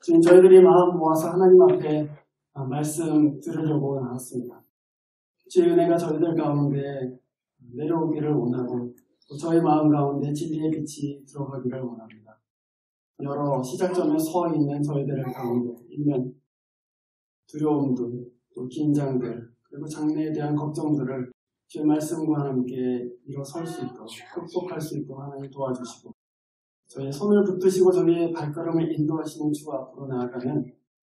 지금 저희들이 마음 모아서 하나님 앞에 말씀 들으려고 나왔습니다. 주의 은혜가 저희들 가운데 내려오기를 원하고 또 저희 마음 가운데 진리의 빛이 들어가기를 원합니다. 여러 시작점에 서 있는 저희들 가운데 있는 두려움들, 또 긴장들, 그리고 장래에 대한 걱정들을 주의 말씀과 함께 일어설 수 있도록 극복할 수 있도록 하나님 도와주시고 저희의 손을 붙드시고 저희의 발걸음을 인도하시는 주 앞으로 나아가는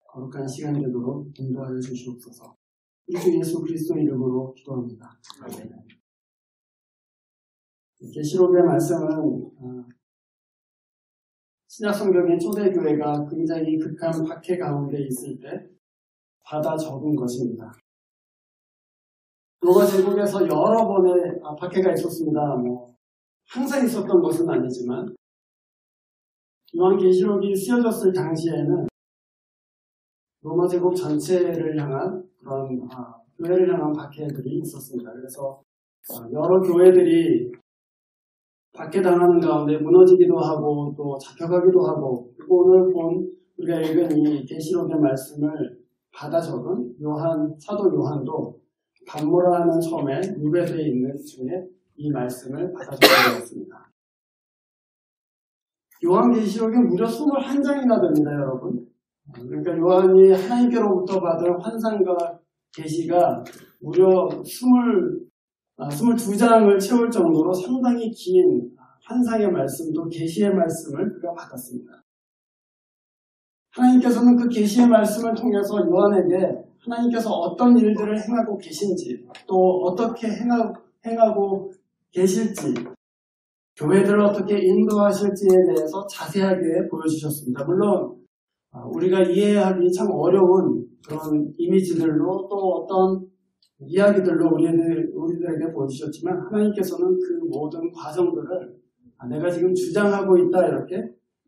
거룩한 시간이 되도록 인도하여 주시옵소서. 이 주 예수 그리스도 이름으로 기도합니다. 계시록의 말씀은 신약성경의 초대교회가 굉장히 극한 박해 가운데 있을 때 받아 적은 것입니다. 로마 제국에서 여러 번의 박해가 있었습니다. 항상 있었던 것은 아니지만 요한계시록이 쓰여졌을 당시에는 로마 제국 전체를 향한 그런 교회를 향한 박해들이 있었습니다. 그래서 여러 교회들이 박해당하는 가운데 무너지기도 하고 또 잡혀가기도 하고 그리고 오늘 우리가 읽은 이 계시록의 말씀을 받아 적은 사도 요한도 감모라 하는 섬에 유배되어 있는 중에 이 말씀을 받아 적었습니다. 요한계시록이 무려 21장이나 됩니다, 여러분. 그러니까 요한이 하나님께로부터 받은 환상과 계시가 무려 22장을 채울 정도로 상당히 긴 환상의 말씀도 계시의 말씀을 그가 받았습니다. 하나님께서는 그 계시의 말씀을 통해서 요한에게 하나님께서 어떤 일들을 행하고 계신지 또 어떻게 행하고 계실지 교회들을 어떻게 인도하실지에 대해서 자세하게 보여주셨습니다. 물론 우리가 이해하기 참 어려운 그런 이미지들로 또 어떤 이야기들로 우리들에게 보여주셨지만 하나님께서는 그 모든 과정들을 내가 지금 주장하고 있다 이렇게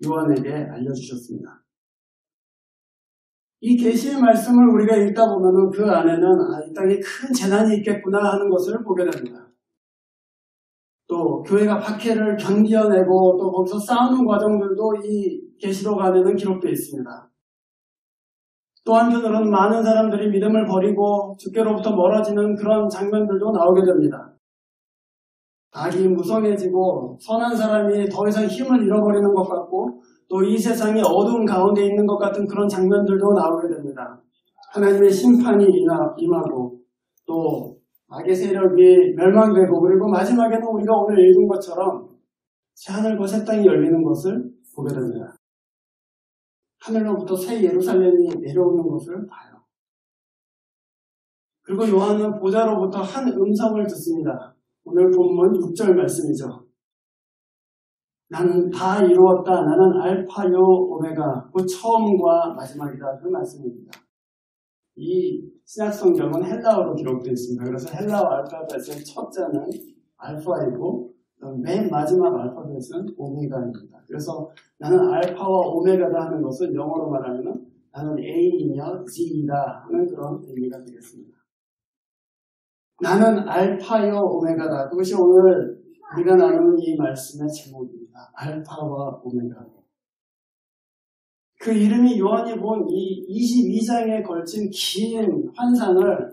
요한에게 알려주셨습니다. 이 계시의 말씀을 우리가 읽다 보면 그 안에는 이 땅에 큰 재난이 있겠구나 하는 것을 보게 됩니다. 또 교회가 박해를 견뎌내고 또 거기서 싸우는 과정들도 이 계시록 안에는 기록되어 있습니다. 또 한편으로는 많은 사람들이 믿음을 버리고 주께로부터 멀어지는 그런 장면들도 나오게 됩니다. 악이 무성해지고 선한 사람이 더 이상 힘을 잃어버리는 것 같고 또 이 세상이 어두운 가운데 있는 것 같은 그런 장면들도 나오게 됩니다. 하나님의 심판이 임하고 또 악의 세력이 멸망되고 그리고 마지막에는 우리가 오늘 읽은 것처럼 새하늘과 새 땅이 열리는 것을 보게 됩니다. 하늘로부터 새 예루살렘이 내려오는 것을 봐요. 그리고 요한은 보좌로부터 한 음성을 듣습니다. 오늘 본문 6절 말씀이죠. 나는 다 이루었다. 나는 알파요 오메가, 그 처음과 마지막이다. 그 말씀입니다. 이 신약성경은 헬라어로 기록되어 있습니다. 그래서 헬라어 알파벳의 첫 자는 알파이고 맨 마지막 알파벳은 오메가입니다. 그래서 나는 알파와 오메가다 하는 것은 영어로 말하면 나는 A이며 Z이다 하는 그런 의미가 되겠습니다. 나는 알파요 오메가다. 그것이 오늘 우리가 나누는 이 말씀의 제목입니다. 알파와 오메가. 그 이름이 요한이 본 이 22장에 걸친 긴 환상을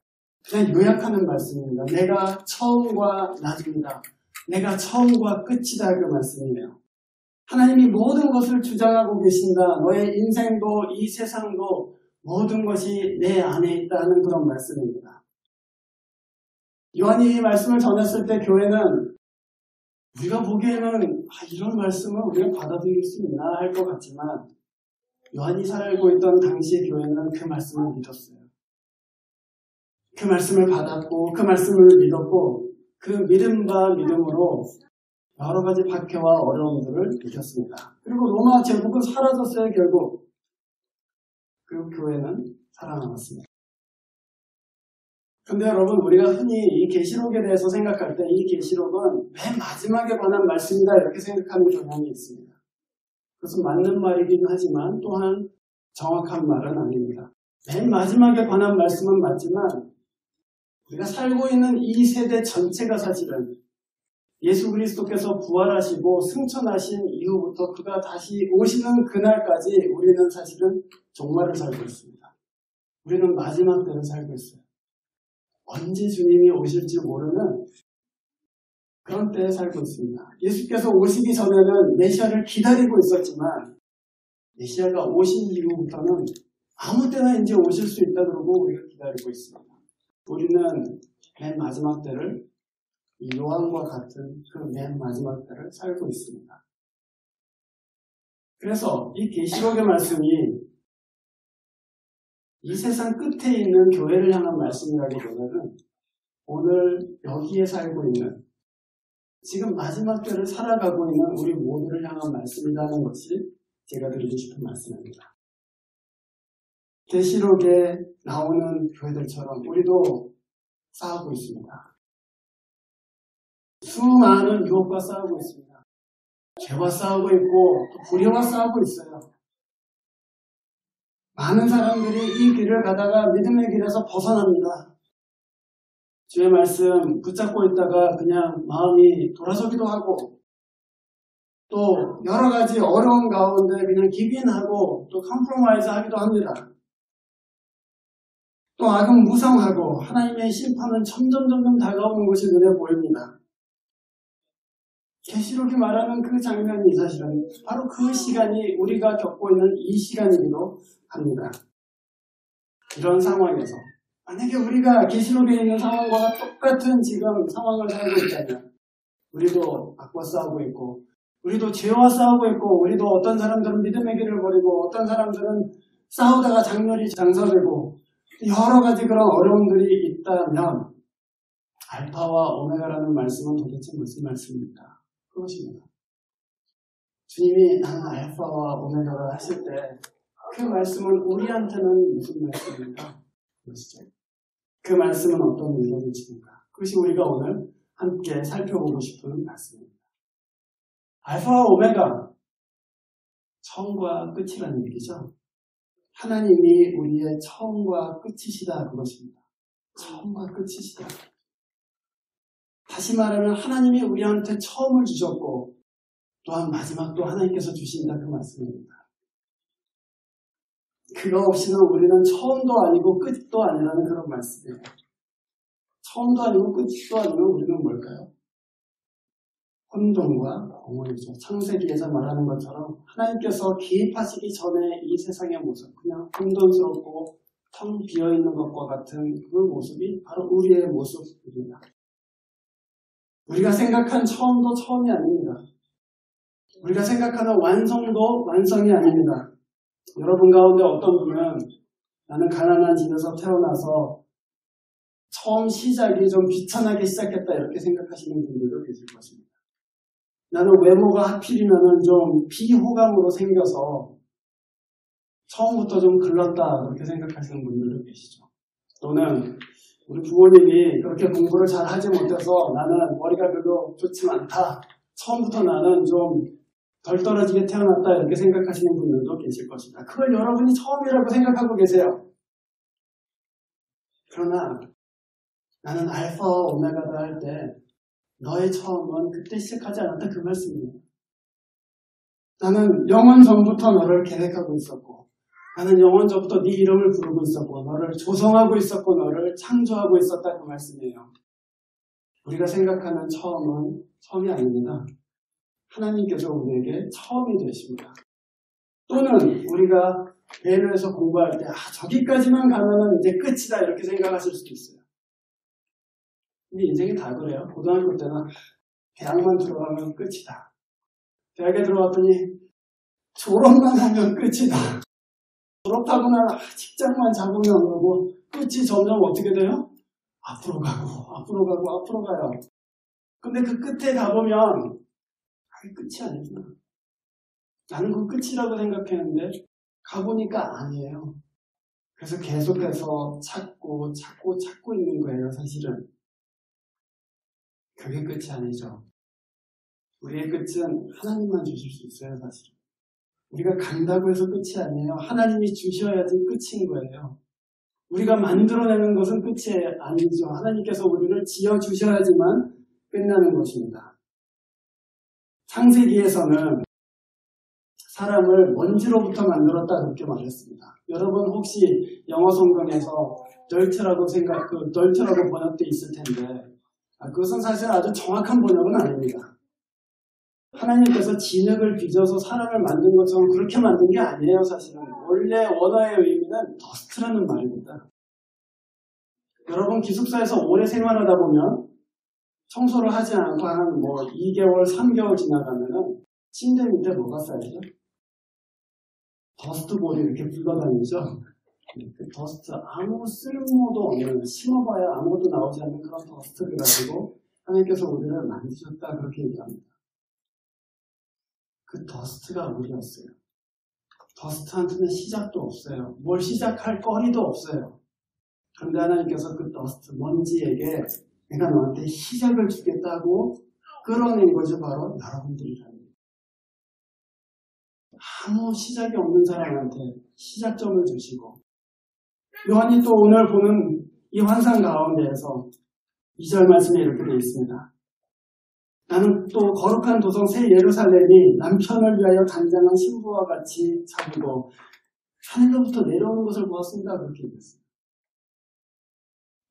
그냥 요약하는 말씀입니다. 내가 처음과 나중이다. 내가 처음과 끝이다. 그 말씀이에요. 하나님이 모든 것을 주장하고 계신다. 너의 인생도 이 세상도 모든 것이 내 안에 있다는 그런 말씀입니다. 요한이 이 말씀을 전했을 때 교회는 우리가 보기에는 이런 말씀을 우리가 받아들일 수 있나 할 것 같지만 요한이 살고 있던 당시의 교회는 그 말씀을 믿었어요. 그 말씀을 받았고 그 말씀을 믿었고 그 믿음과 믿음으로 여러 가지 박해와 어려움들을 이겼습니다. 그리고 로마 제국은 사라졌어요. 결국 그 교회는 살아남았습니다. 그런데 여러분 우리가 흔히 이 계시록에 대해서 생각할 때 이 계시록은 맨 마지막에 관한 말씀이다 이렇게 생각하는 경향이 있습니다. 그것은 맞는 말이긴 하지만 또한 정확한 말은 아닙니다. 맨 마지막에 관한 말씀은 맞지만 우리가 살고 있는 이 세대 전체가 사실은 예수 그리스도께서 부활하시고 승천하신 이후부터 그가 다시 오시는 그날까지 우리는 사실은 종말을 살고 있습니다. 우리는 마지막 때를 살고 있어요. 언제 주님이 오실지 모르는 그런 때에 살고 있습니다. 예수께서 오시기 전에는 메시아를 기다리고 있었지만 메시아가 오신 이후부터는 아무 때나 이제 오실 수 있다 그러고 우리가 기다리고 있습니다. 우리는 맨 마지막 때를 이 요한과 같은 그 맨 마지막 때를 살고 있습니다. 그래서 이 계시록의 말씀이 이 세상 끝에 있는 교회를 향한 말씀이라기보다는 오늘 여기에 살고 있는 지금 마지막 때를 살아가고 있는 우리 모두를 향한 말씀이라는 것이 제가 드리고 싶은 말씀입니다. 계시록에 나오는 교회들처럼 우리도 싸우고 있습니다. 수많은 유혹과 싸우고 있습니다. 죄와 싸우고 있고 또 불의와 싸우고 있어요. 많은 사람들이 이 길을 가다가 믿음의 길에서 벗어납니다. 주의 말씀 붙잡고 있다가 그냥 마음이 돌아서기도 하고 또 여러 가지 어려운 가운데 그냥 기빈하고 또 컴프로마이즈 하기도 합니다. 또 악은 무성하고 하나님의 심판은 점점 다가오는 것이 눈에 보입니다. 계시록이 말하는 그 장면이 사실은 바로 그 시간이 우리가 겪고 있는 이 시간이기도 합니다. 이런 상황에서 만약에 우리가 계시록에 있는 상황과 똑같은 지금 상황을 살고 있다면 우리도 악과 싸우고 있고 우리도 죄와 싸우고 있고 우리도 어떤 사람들은 믿음의 길을 버리고 어떤 사람들은 싸우다가 장렬히 장사되고 여러 가지 그런 어려움들이 있다면 알파와 오메가라는 말씀은 도대체 무슨 말씀입니까? 그것입니다. 주님이 나는 알파와 오메가라 하실 때 그 말씀은 우리한테는 무슨 말씀입니까? 그것이죠. 그 말씀은 어떤 의미를 지닙니까? 그것이 우리가 오늘 함께 살펴보고 싶은 말씀입니다. 알파와 오메가, 처음과 끝이라는 얘기죠. 하나님이 우리의 처음과 끝이시다 그것입니다. 처음과 끝이시다. 다시 말하면 하나님이 우리한테 처음을 주셨고 또한 마지막도 하나님께서 주신다 그 말씀입니다. 그거 없이는 우리는 처음도 아니고 끝도 아니라는 그런 말씀이에요. 처음도 아니고 끝도 아니면 우리는 뭘까요? 혼돈과 공허이죠. 창세기에서 말하는 것처럼 하나님께서 개입하시기 전에 이 세상의 모습, 그냥 혼돈스럽고 텅 비어있는 것과 같은 그 모습이 바로 우리의 모습입니다. 우리가 생각한 처음도 처음이 아닙니다. 우리가 생각하는 완성도 완성이 아닙니다. 여러분 가운데 어떤 분은 나는 가난한 집에서 태어나서 처음 시작이 좀 비천하게 시작했다 이렇게 생각하시는 분들도 계실 것입니다. 나는 외모가 하필이면 좀 비호감으로 생겨서 처음부터 좀 글렀다 그렇게 생각하시는 분들도 계시죠. 또는 우리 부모님이 그렇게 공부를 잘 하지 못해서 나는 머리가 별로 좋지 않다. 처음부터 나는 좀 덜 떨어지게 태어났다 이렇게 생각하시는 분들도 계실 것입니다. 그걸 여러분이 처음이라고 생각하고 계세요. 그러나 나는 알파와 오메가다 할 때 너의 처음은 그때 시작하지 않았다 그 말씀이에요. 나는 영원 전부터 너를 계획하고 있었고 나는 영원 전부터 네 이름을 부르고 있었고 너를 조성하고 있었고 너를 창조하고 있었다 그 말씀이에요. 우리가 생각하는 처음은 처음이 아닙니다. 하나님께서 우리에게 처음이 되십니다. 또는 우리가 배려해서 공부할 때 저기까지만 가면은 이제 끝이다 이렇게 생각하실 수도 있어요. 근데 인생이 다 그래요. 고등학교 때는 대학만 들어가면 끝이다. 대학에 들어갔더니 졸업만 하면 끝이다. 졸업하고 난 직장만 잡으면 그러고 끝이 점점 어떻게 돼요? 앞으로 가고 가요. 근데 그 끝에 가보면 그게 끝이 아니구나. 나는 그 끝이라고 생각했는데 가보니까 아니에요. 그래서 계속해서 찾고 있는 거예요, 사실은. 그게 끝이 아니죠. 우리의 끝은 하나님만 주실 수 있어요, 사실은. 우리가 간다고 해서 끝이 아니에요. 하나님이 주셔야지 끝인 거예요. 우리가 만들어내는 것은 끝이 아니죠. 하나님께서 우리를 지어주셔야지만 끝나는 것입니다. 창세기에서는 사람을 먼지로부터 만들었다 그렇게 말했습니다. 여러분 혹시 영어 성경에서 dirt라고 번역돼 있을 텐데 그것은 사실 아주 정확한 번역은 아닙니다. 하나님께서 진흙을 빚어서 사람을 만든 것처럼 그렇게 만든 게 아니에요. 사실은 원래 원어의 의미는 dust라는 말입니다. 여러분 기숙사에서 오래 생활하다 보면 청소를 하지 않고 한 2개월, 3개월 지나가면은 침대 밑에 뭐가 쌓이죠? 더스트볼이 이렇게 굴러다니죠. 그 더스트 아무 쓸모도 없는 심어봐야 아무것도 나오지 않는 그런 더스트를 가지고 하나님께서 우리를 만드셨다 그렇게 얘기합니다. 그 더스트가 우리였어요. 더스트한테는 시작도 없어요. 뭘 시작할 거리도 없어요. 그런데 하나님께서 그 더스트 먼지에게 내가 너한테 시작을 주겠다고 끌어낸 것이 바로 여러분들이라는 거예요. 아무 시작이 없는 사람한테 시작점을 주시고 요한이 또 오늘 보는 이 환상 가운데에서 2절 말씀에 이렇게 되어 있습니다. 나는 또 거룩한 도성 새 예루살렘이 남편을 위하여 단장한 신부와 같이 차리고 하늘로부터 내려오는 것을 보았습니다. 그렇게 얘기했습니다.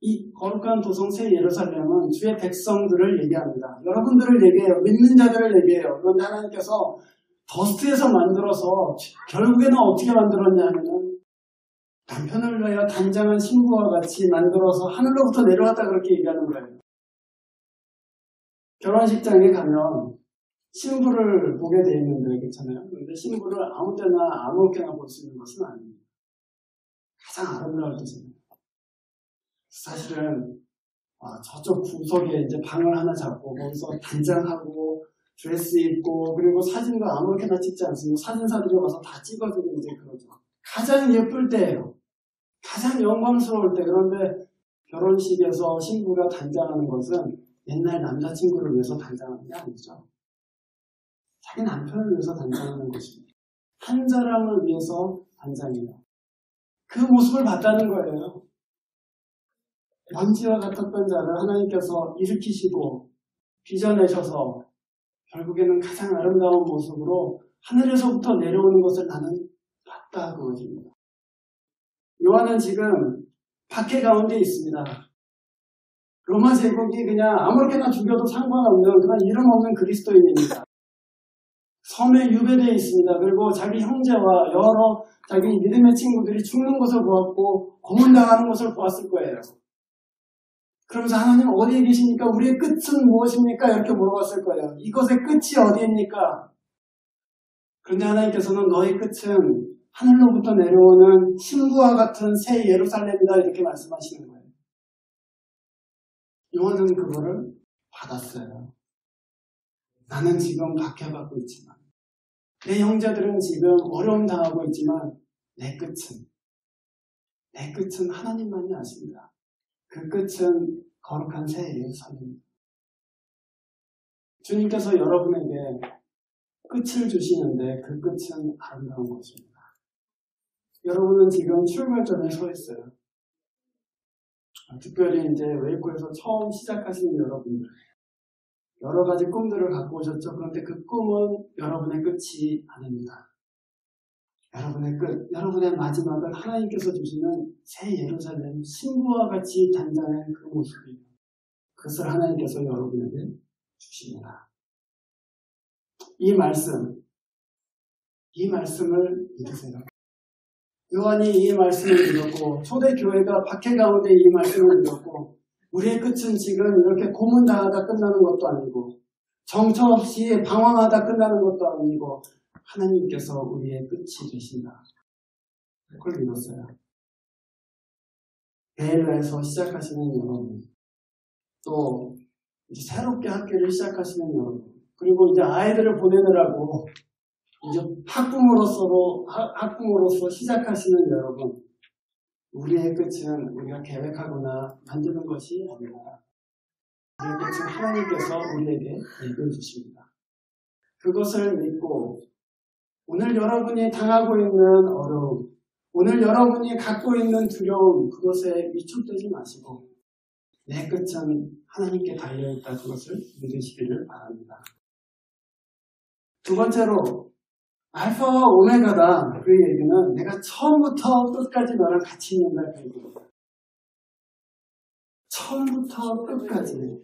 이 거룩한 도성 새 예루살렘은 주의 백성들을 얘기합니다. 여러분들을 얘기해요. 믿는 자들을 얘기해요. 그런데 하나님께서 더스트에서 만들어서 결국에는 어떻게 만들었냐 하면 남편을 위하여 단장한 신부와 같이 만들어서 하늘로부터 내려왔다 그렇게 얘기하는 거예요. 결혼식장에 가면 신부를 보게 돼 있는데 그렇잖아요. 그런데 신부를 아무 때나 아무렇게나 볼 수 있는 것은 아닙니다. 가장 아름다울 때잖아요. 사실은 저쪽 구석에 이제 방을 하나 잡고 거기서 단장하고 드레스 입고 그리고 사진도 아무렇게나 찍지 않습니다. 사진사들이 와서 다 찍어주고 이제 그러죠. 가장 예쁠 때예요. 가장 영광스러울 때. 그런데 결혼식에서 신부가 단장하는 것은 옛날 남자친구를 위해서 단장하는 게 아니죠. 자기 남편을 위해서 단장하는 것입니다. 한 사람을 위해서 단장해요. 그 모습을 봤다는 거예요. 먼지와 같았던 자를 하나님께서 일으키시고 빚어내셔서 결국에는 가장 아름다운 모습으로 하늘에서부터 내려오는 것을 나는 봤다 그것입니다. 요한은 지금 박해 가운데 있습니다. 로마 제국이 그냥 아무렇게나 죽여도 상관없는 그런 이름 없는 그리스도인입니다. 섬에 유배되어 있습니다. 그리고 자기 형제와 여러 자기 믿음의 친구들이 죽는 것을 보았고 고문당하는 것을 보았을 거예요. 그러면서 하나님 어디에 계십니까? 우리의 끝은 무엇입니까? 이렇게 물어봤을 거예요. 이것의 끝이 어디입니까? 그런데 하나님께서는 너의 끝은 하늘로부터 내려오는 신부와 같은 새 예루살렘이다 이렇게 말씀하시는 거예요. 요한은 그거를 받았어요. 나는 지금 박해받고 있지만 내 형제들은 지금 어려움 당하고 있지만 내 끝은 하나님만이 아십니다. 그 끝은 거룩한 새 예루살렘입니다. 주님께서 여러분에게 끝을 주시는데 그 끝은 아름다운 것입니다. 여러분은 지금 출발점에 서 있어요. 특별히 이제 웨이코에서 처음 시작하시는 여러분들 여러 가지 꿈들을 갖고 오셨죠. 그런데 그 꿈은 여러분의 끝이 아닙니다. 여러분의 끝, 여러분의 마지막은 하나님께서 주시는 새 예루살렘 신부와 같이 단장한 그 모습이에요. 그것을 하나님께서 여러분에게 주십니다. 이 말씀을 믿으세요. 요한이 이 말씀을 믿었고 초대교회가 박해 가운데 이 말씀을 믿었고 우리의 끝은 지금 이렇게 고문당하다 끝나는 것도 아니고 정처 없이 방황하다 끝나는 것도 아니고 하나님께서 우리의 끝이 되신다. 그걸 믿었어요. 베일라에서 시작하시는 여러분, 또 이제 새롭게 학교를 시작하시는 여러분, 그리고 이제 아이들을 보내느라고 이제 학부모로서 시작하시는 여러분, 우리의 끝은 우리가 계획하거나 만드는 것이 아닙니다. 우리의 끝은 하나님께서 우리에게 얘기해 주십니다. 그것을 믿고 오늘 여러분이 당하고 있는 어려움, 오늘 여러분이 갖고 있는 두려움, 그것에 위축되지 마시고 내 끝은 하나님께 달려있다 그것을 믿으시기를 바랍니다. 두 번째로 알파와 오메가다. 그 얘기는 내가 처음부터 끝까지 너랑 같이 있는다. 그 얘기입니다. 처음부터 끝까지.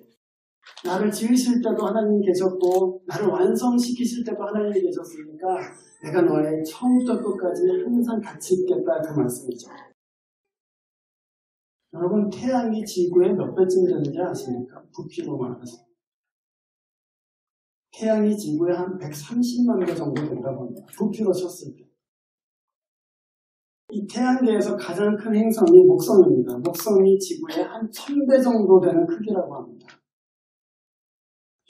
나를 지으실 때도 하나님이 계셨고 나를 완성시키실 때도 하나님이 계셨으니까 내가 너의 처음부터 끝까지 항상 같이 있겠다. 그 말씀이죠. 여러분 태양이 지구에 몇 배쯤 되는지 아십니까? 부피로 말해서. 태양이 지구에 한 130만 배 정도 된다고 합니다. 부피로 쳤을 때. 이 태양계에서 가장 큰 행성이 목성입니다. 목성이 지구에 한 1000배 정도 되는 크기라고 합니다.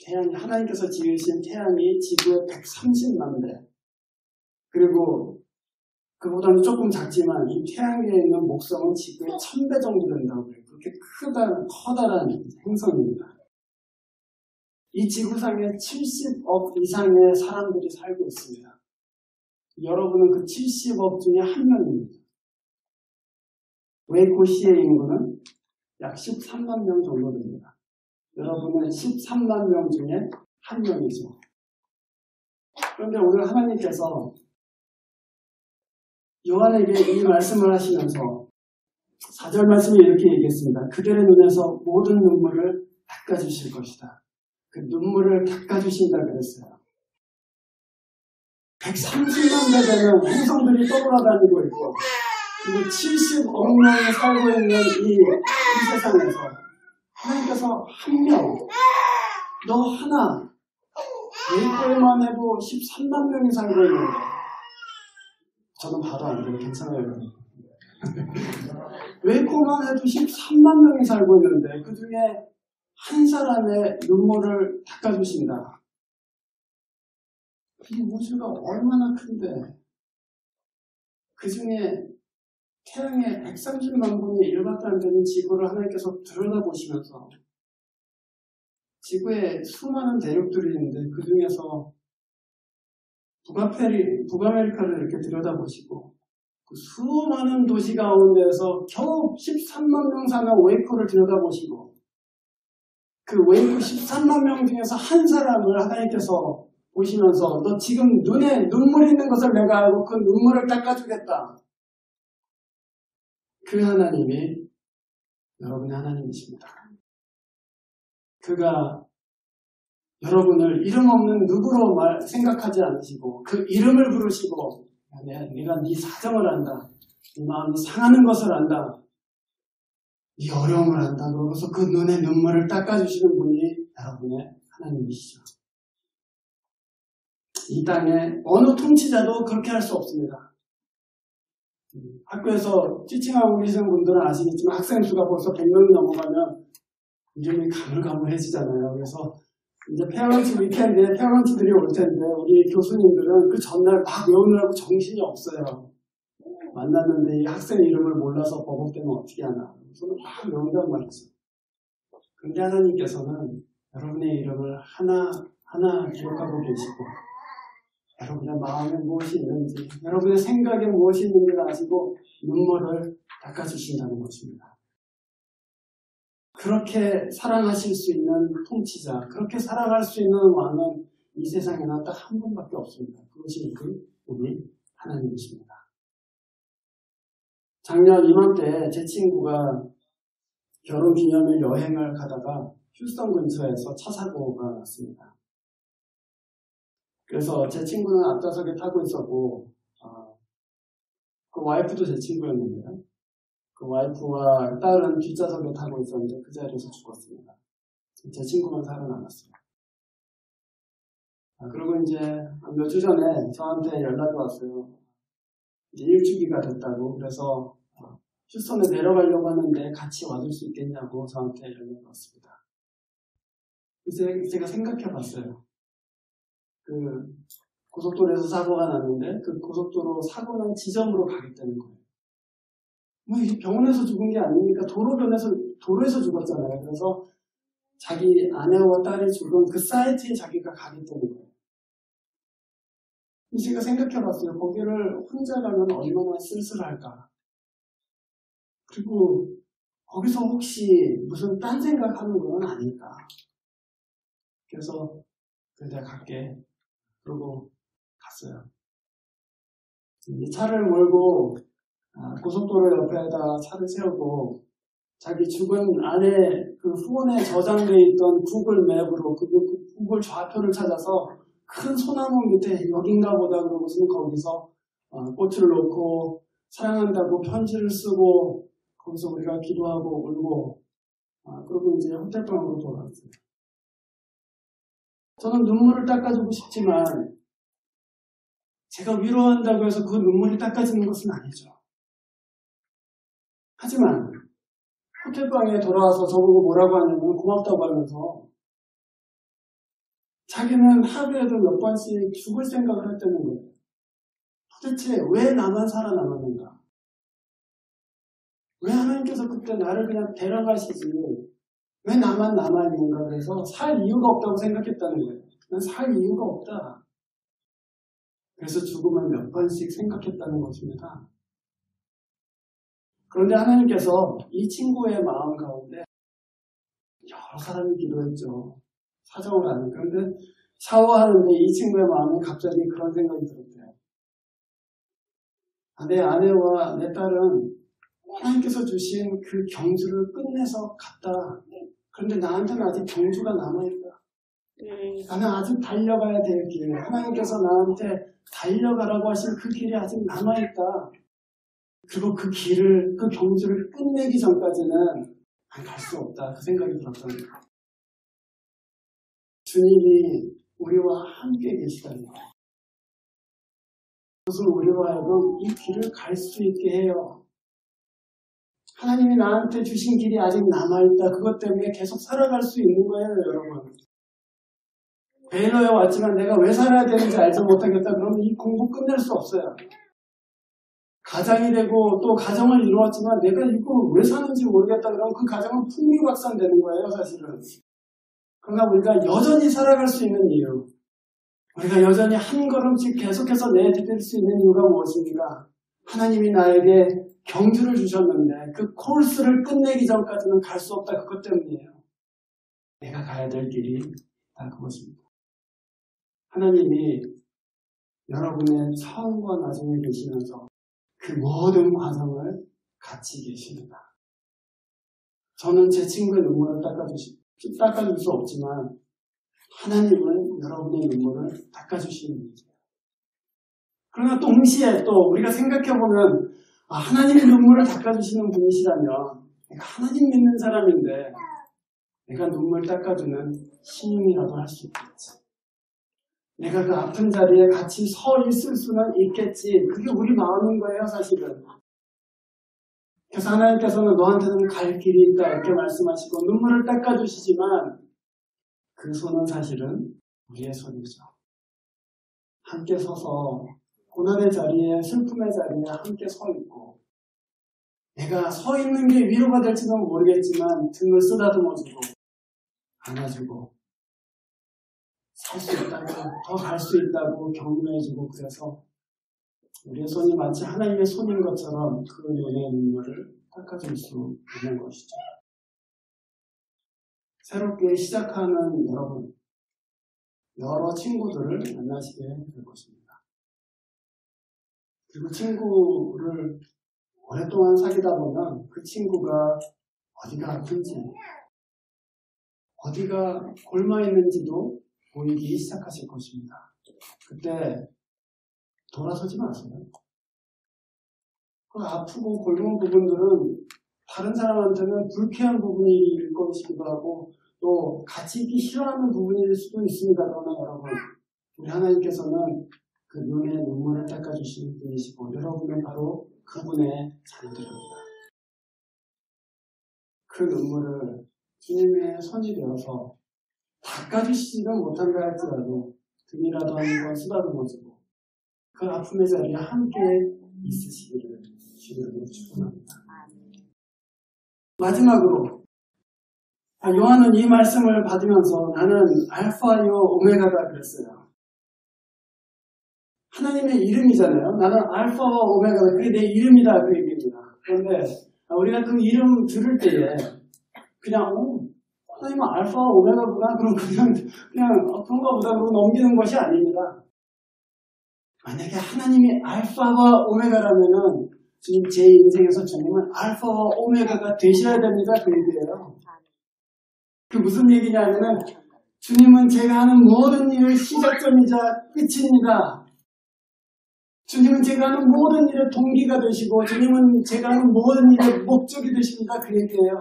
태양이, 하나님께서 지으신 태양이 지구에 130만 배. 그리고 그보다는 조금 작지만 이 태양계에 있는 목성은 지구에 1000배 정도 된다고 해요. 그렇게 커다란 행성입니다. 이 지구상에 70억 이상의 사람들이 살고 있습니다. 여러분은 그 70억 중에 한 명입니다. 웨이코시의 인구는 약 13만 명 정도 됩니다. 여러분은 13만 명 중에 한 명이죠. 그런데 오늘 하나님께서 요한에게 이 말씀을 하시면서 4절 말씀에 이렇게 얘기했습니다. 그들의 눈에서 모든 눈물을 닦아주실 것이다. 그 눈물을 닦아주신다 그랬어요. 130만 배 되는 행성들이 떠돌아다니고 있고 그리고 70억 명이 살고 있는 이 세상에서 하나님께서 한 명, 너 하나, 웨이코에만 해도 13만 명이 살고 있는데 저는 봐도 안 돼요. 괜찮아요. 웨이코만 해도 13만 명이 살고 있는데 그 중에 한 사람의 눈물을 닦아주신다. 이 우주가 얼마나 큰데 그 중에 태양의 130만 분의 1밖에 안 되는 지구를 하나님께서 들여다보시면서 지구에 수많은 대륙들이 있는데 그 중에서 북아메리카를 이렇게 들여다보시고 그 수많은 도시 가운데에서 겨우 13만 명 사는 웨이코를 들여다보시고 그 웨이코 13만 명 중에서 한 사람을 하나님께서 보시면서 너 지금 눈에 눈물이 있는 것을 내가 알고 그 눈물을 닦아주겠다. 그 하나님이 여러분의 하나님이십니다. 그가 여러분을 이름 없는 누구로 생각하지 않으시고 그 이름을 부르시고 내가 네 사정을 안다. 네 마음이 상하는 것을 안다. 네 어려움을 안다. 그러고서 그 눈에 눈물을 닦아주시는 분이 여러분의 하나님이시죠. 이 땅에 어느 통치자도 그렇게 할 수 없습니다. 학교에서 티칭하고 계시는 분들은 아시겠지만 학생 수가 벌써 100명이 넘어가면 이름이 가물가물해지잖아요. 그래서 이제 페어런트 위켄드에 페어런트들이 올 텐데 우리 교수님들은 그 전날 막 외우느라고 정신이 없어요. 만났는데 이 학생 이름을 몰라서 버벅대면 어떻게 하나. 저는 막 외운단 말이죠. 그런데 하나님께서는 여러분의 이름을 하나하나 기억하고 계시고 여러분의 마음에 무엇이 있는지 여러분의 생각에 무엇이 있는지를 아시고 눈물을 닦아주신다는 것입니다. 그렇게 사랑하실 수 있는 통치자, 그렇게 사랑할 수 있는 왕은 이 세상에는 딱 한 분밖에 없습니다. 그것이 우리 하나님이십니다. 작년 이맘때 제 친구가 결혼기념일 여행을 가다가 휴스턴 근처에서 차 사고가 났습니다. 그래서 제 친구는 앞좌석에 타고 있었고 그 와이프도 제 친구였는데 그 와이프와 딸은 뒷좌석에 타고 있었는데 그 자리에서 죽었습니다. 제 친구만 살아남았어요. 그리고 이제 몇 주 전에 저한테 연락이 왔어요. 이제 일주기가 됐다고. 그래서 휴스턴에 내려가려고 하는데 같이 와줄 수 있겠냐고 저한테 연락이 왔습니다. 이제 제가 생각해 봤어요. 그 고속도로에서 사고가 났는데 그 고속도로 사고난 지점으로 가겠다는 거예요. 뭐 이게 병원에서 죽은 게 아닙니까? 도로에서 죽었잖아요. 그래서 자기 아내와 딸이 죽은 그 사이트에 자기가 가겠다는 거예요. 제가 생각해 봤어요. 거기를 혼자 가면 얼마나 쓸쓸할까. 그리고 거기서 혹시 무슨 딴 생각하는 건 아닐까. 그래서 내가 갈게. 그러고 갔어요. 이 차를 몰고 고속도로 옆에다 차를 세우고 자기 죽은 아내 그 후원에 저장되어 있던 구글 맵으로 그 구글 좌표를 찾아서 큰 소나무 밑에 여긴가 보다 그러고서는 거기서 꽃을 놓고 사랑한다고 편지를 쓰고 거기서 우리가 기도하고 울고 그러고 이제 호텔방으로 돌아왔어요. 저는 눈물을 닦아주고 싶지만 제가 위로한다고 해서 그 눈물이 닦아지는 것은 아니죠. 하지만 호텔방에 돌아와서 저보고 뭐라고 하냐면 고맙다고 하면서 자기는 하루에도 몇 번씩 죽을 생각을 했다는 거예요. 도대체 왜 나만 살아남았는가? 왜 하나님께서 그때 나를 그냥 데려가시지 왜 나만 남아있는가? 그래서 살 이유가 없다고 생각했다는 거예요. 난 살 이유가 없다. 그래서 죽음을 몇 번씩 생각했다는 것입니다. 그런데 하나님께서 이 친구의 마음 가운데 여러 사람이 기도했죠. 사정을 아는. 그런데 샤워하는데 이 친구의 마음에 갑자기 그런 생각이 들었대요. 내 아내와 내 딸은 하나님께서 주신 그 경주를 끝내서 갔다. 그런데 나한테는 아직 경주가 남아있다. 나는 아직 달려가야 될 길. 하나님께서 나한테 달려가라고 하신 그 길이 아직 남아있다. 그리고 그 길을, 그 경주를 끝내기 전까지는 난 갈 수 없다. 그 생각이 들었던 거예요. 주님이 우리와 함께 계시다는 거예요. 그것은 우리와 하여금 이 길을 갈 수 있게 해요. 하나님이 나한테 주신 길이 아직 남아있다. 그것 때문에 계속 살아갈 수 있는 거예요, 여러분. 베일러에 왔지만 내가 왜 살아야 되는지 알지 못하겠다. 그러면 이 공부 끝낼 수 없어요. 가장이 되고 또 가정을 이루었지만 내가 이거 왜 사는지 모르겠다. 그러면 그 가정은 풍비박산되는 거예요, 사실은. 그러나 우리가 여전히 살아갈 수 있는 이유, 우리가 여전히 한 걸음씩 계속해서 내디딜 수 있는 이유가 무엇입니까? 하나님이 나에게 경주를 주셨는데 그 코스를 끝내기 전까지는 갈 수 없다. 그것 때문이에요. 내가 가야 될 길이 다 그것입니다. 하나님이 여러분의 처음과 나중에 계시면서 그 모든 과정을 같이 계십니다. 저는 제 친구의 눈물을 닦아줄 수 없지만 하나님은 여러분의 눈물을 닦아주시는 분이세요. 그러나 동시에 또 우리가 생각해보면 하나님의 눈물을 닦아주시는 분이시라면 내가 하나님 믿는 사람인데 내가 눈물 닦아주는 신임이라도 할 수 있겠지. 내가 그 아픈 자리에 같이 서 있을 수는 있겠지. 그게 우리 마음인 거예요, 사실은. 그래서 하나님께서는 너한테는 갈 길이 있다 이렇게 말씀하시고 눈물을 닦아주시지만 그 손은 사실은 우리의 손이죠. 함께 서서 고난의 자리에 슬픔의 자리에 함께 서 있고 내가 서 있는 게 위로가 될지는 모르겠지만 등을 쓰다듬어주고 안아주고 살 수 있다고 더 갈 수 있다고 격려해주고 그래서 우리의 손이 마치 하나님의 손인 것처럼 그 눈의 눈물을 닦아줄 수 있는 것이죠. 새롭게 시작하는 여러분, 여러 친구들을 만나시게 될 것입니다. 그리고 친구를 오랫동안 사귀다 보면 그 친구가 어디가 아픈지, 어디가 골마 있는지도 보이기 시작하실 것입니다. 그때 돌아서지 마세요. 그 아프고 골문 부분들은 다른 사람한테는 불쾌한 부분일 것이기도 하고 또 같이 있기 싫어하는 부분일 수도 있습니다. 그러나 여러분, 우리 하나님께서는 그 눈에 눈물을 닦아주시는 분이시고 여러분은 바로 그분의 자녀들입니다. 그 눈물을 주님의 손이 되어서 닦아주시지는 못한다 할지라도 등이라도 한번 쓰다듬어주고 그 아픔의 자리에 함께 있으시기를 주님으로 축원합니다. 마지막으로 요한은 이 말씀을 받으면서 나는 알파요 오메가다 그랬어요. 하나님의 이름이잖아요. 나는 알파와 오메가다. 그게 내 이름이다 그 얘기입니다. 그런데 우리가 그 이름 들을 때에 그냥 하나님은 알파와 오메가구나 그럼 그냥 그런가 보다 그러고 넘기는 것이 아닙니다. 만약에 하나님이 알파와 오메가라면은 지금 제 인생에서 주님은 알파와 오메가가 되셔야 됩니다. 그 얘기예요. 그 무슨 얘기냐면은 주님은 제가 하는 모든 일의 시작점이자 끝입니다. 주님은 제가 하는 모든 일의 동기가 되시고 주님은 제가 하는 모든 일의 목적이 되십니다. 그 얘기예요.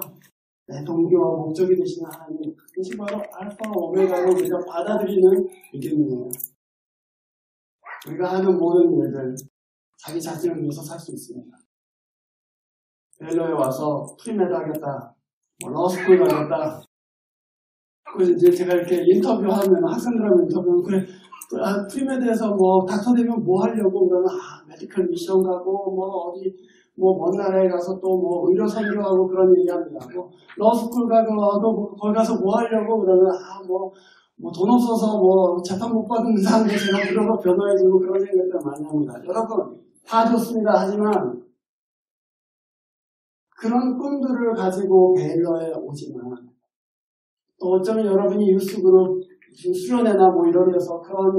내 동기와 목적이 되시는 하나님, 그것이 바로 알파와 오메가로 우리가 받아들이는 믿음이에요. 우리가 하는 모든 일들 자기 자신을 위해서 살 수 있습니다. 벨로에 와서 프리메드 하겠다, 러스쿨 가겠다. 그래서 이제 제가 이렇게 인터뷰하면, 학생들하고 인터뷰하면, 그래, 프리메드에서 닥터 되면 뭐 하려고? 그러면, 메디컬 미션 가고, 어디, 먼 나라에 가서 또 의료 선교하고 그런 얘기 합니다. 러스쿨 가고, 거기 가서 뭐 하려고? 그러면, 돈 없어서 재판 못 받은 사람들 제가 그런 거 변호해주고 그런 생각들 많이 합니다. 여러분, 다 좋습니다. 하지만, 그런 꿈들을 가지고 베일러에 오지만, 또 어쩌면 여러분이 유스그룹 수련회나 이런 데서 그런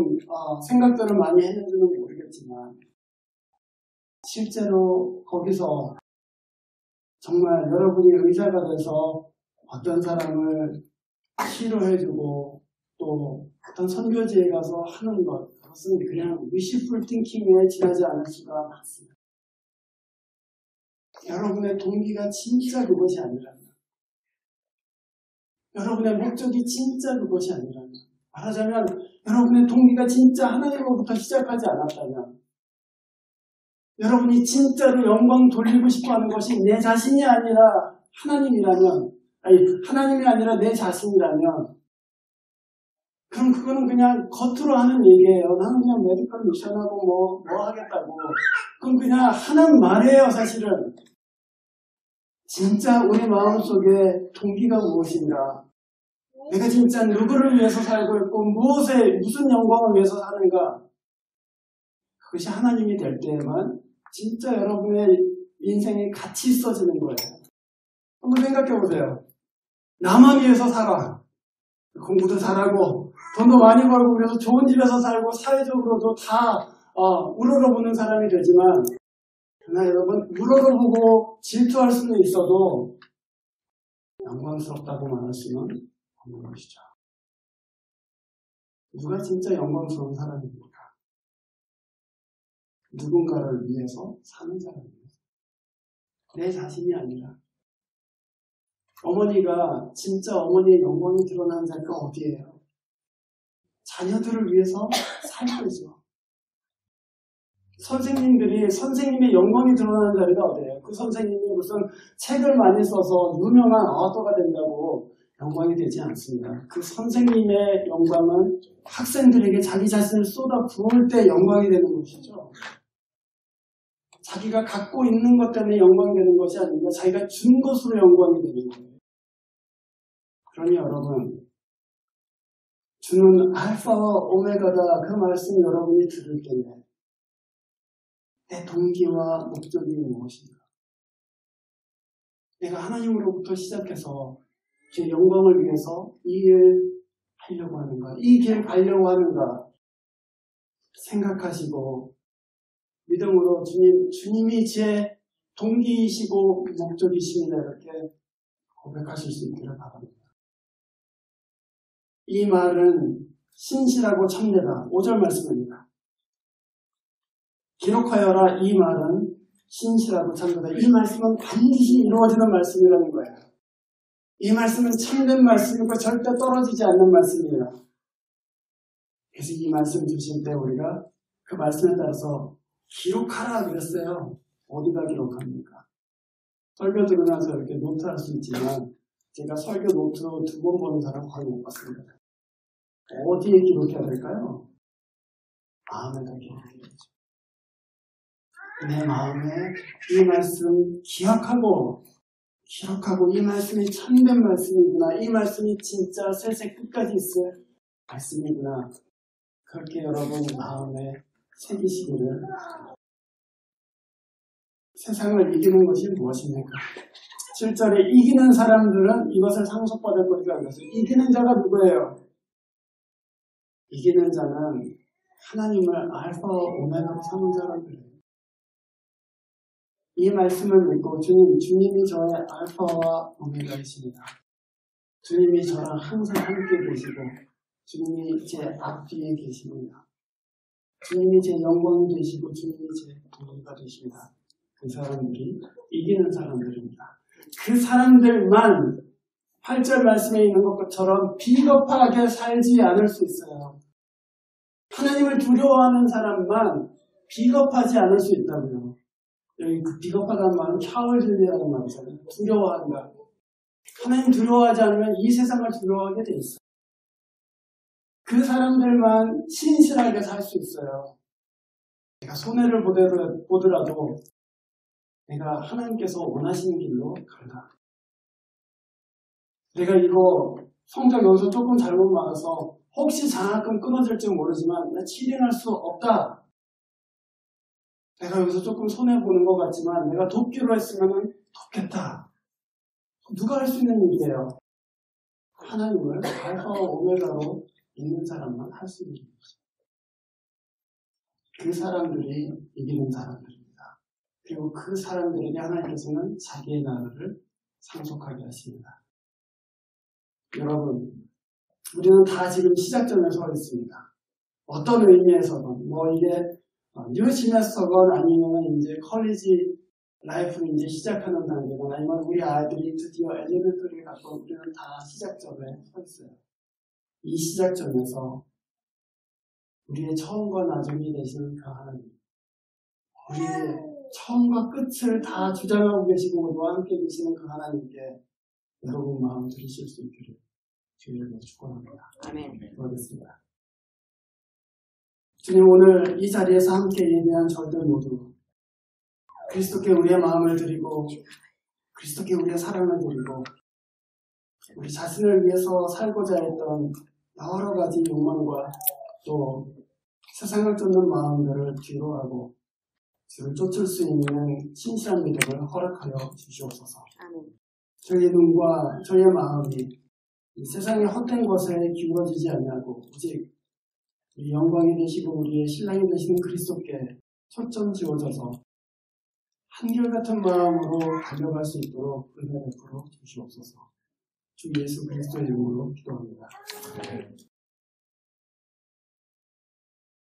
생각들을 많이 했는지는 모르겠지만 실제로 거기서 정말 여러분이 의사가 돼서 어떤 사람을 치료해주고 또 어떤 선교지에 가서 하는 것, 그것은 그냥 wishful thinking에 지나지 않을 수가 많습니다. 여러분의 동기가 진짜 그것이 아니라면, 여러분의 목적이 진짜 그것이 아니라면, 말하자면 여러분의 동기가 진짜 하나님으로부터 시작하지 않았다면, 여러분이 진짜로 영광 돌리고 싶어하는 것이 내 자신이 아니라 하나님이라면, 하나님이 아니라 내 자신이라면, 그럼 그거는 그냥 겉으로 하는 얘기예요. 나는 그냥 메디컬 미션하고 뭐 하겠다고. 그럼 그냥 하는 말이에요, 사실은. 진짜 우리 마음속에 동기가 무엇인가? 내가 진짜 누구를 위해서 살고 있고 무슨 영광을 위해서 사는가? 그것이 하나님이 될 때에만 진짜 여러분의 인생이 가치 있어지는 거예요. 한번 생각해 보세요. 나만 위해서 살아. 공부도 잘하고 돈도 많이 벌고 그래서 좋은 집에서 살고 사회적으로도 다 우러러보는 사람이 되지만, 그러나 여러분, 우러러보고 질투할 수는 있어도 영광스럽다고 말할 수는 없는 것이죠. 누가 진짜 영광스러운 사람입니까? 누군가를 위해서 사는 사람입니다. 내 자신이 아니라. 어머니가 진짜 어머니의 영광이 드러나는 자리가 어디예요? 자녀들을 위해서 살 거죠. 선생님들이 선생님의 영광이 드러나는 자리가 어디예요? 그 선생님이 무슨 책을 많이 써서 유명한 어터가 된다고 영광이 되지 않습니다. 그 선생님의 영광은 학생들에게 자기 자신을 쏟아 부을 때 영광이 되는 것이죠. 자기가 갖고 있는 것 때문에 영광이 되는 것이 아니라 자기가 준 것으로 영광이 되는 거예요. 그러니 여러분, 주는 알파와 오메가다, 그 말씀 여러분이 들을 때에 내 동기와 목적이 무엇인가? 내가 하나님으로부터 시작해서 제 영광을 위해서 이 일 하려고 하는가? 이 길 가려고 하는가? 생각하시고 믿음으로 주님이 제 동기이시고 목적이십니다. 이렇게 고백하실 수 있기를 바랍니다. 이 말은 신실하고 참되다. 5절 말씀입니다. 기록하여라. 이 말은 신실하고 참되다. 이 말씀은 반드시 이루어지는 말씀이라는 거예요. 이 말씀은 참된 말씀이고 절대 떨어지지 않는 말씀이에요. 그래서 이 말씀 주실 때 우리가 그 말씀에 따라서 기록하라 그랬어요. 어디다 기록합니까? 설교 들으면서 이렇게 노트할 수 있지만 제가 설교 노트 2번 보는 사람 거의 못 봤습니다. 어디에 기록해야 될까요? 마음에다 기록해야죠. 내 마음에 이 말씀 기억하고 기록하고 이 말씀이 참된 말씀이구나. 이 말씀이 진짜 세세 끝까지 있을 말씀이구나. 그렇게 여러분 마음에 새기시기를. 세상을 이기는 것이 무엇입니까? 7절에 이기는 사람들은 이것을 상속받을 것이라고 했어요. 이기는 자가 누구예요? 이기는 자는 하나님을 알파와 오메가로 삼은 사람들이에요. 이 말씀을 믿고 주님이 저의 알파와 오메가이십니다. 주님이 저랑 항상 함께 계시고 주님이 제 앞뒤에 계십니다. 주님이 제 영광이 되시고 주님이 제 도리가 되십니다. 그 사람들이 이기는 사람들입니다. 그 사람들만 8절 말씀에 있는 것처럼 비겁하게 살지 않을 수 있어요. 하나님을 두려워하는 사람만 비겁하지 않을 수 있다고요. 여기 그 비겁하다는 말은 샤월들이라는 말이잖아요. 두려워한다. 하나님 두려워하지 않으면 이 세상을 두려워하게 돼 있어요. 그 사람들만 신실하게 살 수 있어요. 내가 손해를 보더라도 내가 하나님께서 원하시는 길로 간다. 내가 이거 성적 여기서 조금 잘못 맞아서 혹시 장학금 끊어질지 모르지만 내가 치료할 수 없다. 내가 여기서 조금 손해보는 것 같지만 내가 돕기로 했으면 돕겠다. 누가 할 수 있는 일이에요? 하나님을 알파와 오메가로 있는 사람만 할 수 있는 일이죠. 그 사람들이 이기는 사람들입니다. 그리고 그 사람들에게 하나님께서는 자기의 나라를 상속하게 하십니다. 여러분, 우리는 다 지금 시작점에 서 있습니다. 어떤 의미에서든 이게 뉴 시메스터건 아니면 이제 컬리지 라이프를 이제 시작하는 단계건 아니면 우리 아이들이 드디어 엘리멘터리를 갖고 우리는 다 시작점에 서 있어요. 이 시작점에서 우리의 처음과 나중이 되시는 그 하나님, 우리의 처음과 끝을 다 주장하고 계시고 우리와 함께 계시는 그 하나님께 여러분 마음 들이실 수 있기를 주님을 축원합니다. 아멘. 기도하겠습니다. 주님, 오늘 이 자리에서 함께 예배한 저희들 모두 그리스도께 우리의 마음을 드리고 그리스도께 우리의 사랑을 드리고 우리 자신을 위해서 살고자 했던 여러 가지 욕망과 또 세상을 쫓는 마음들을 뒤로하고 주를 쫓을 수 있는 신실한 믿음을 허락하여 주시옵소서. 저희의 눈과 저희의 마음이 이 세상의 헛된 것에 기울어지지 아니하고 오직 이 영광이 되시고 우리의 신랑이 되시는 그리스도께 초점 지어져서 한결같은 마음으로 달려갈 수 있도록 은혜 베풀어 주시옵소서. 주 예수 그리스도의 이름으로 기도합니다.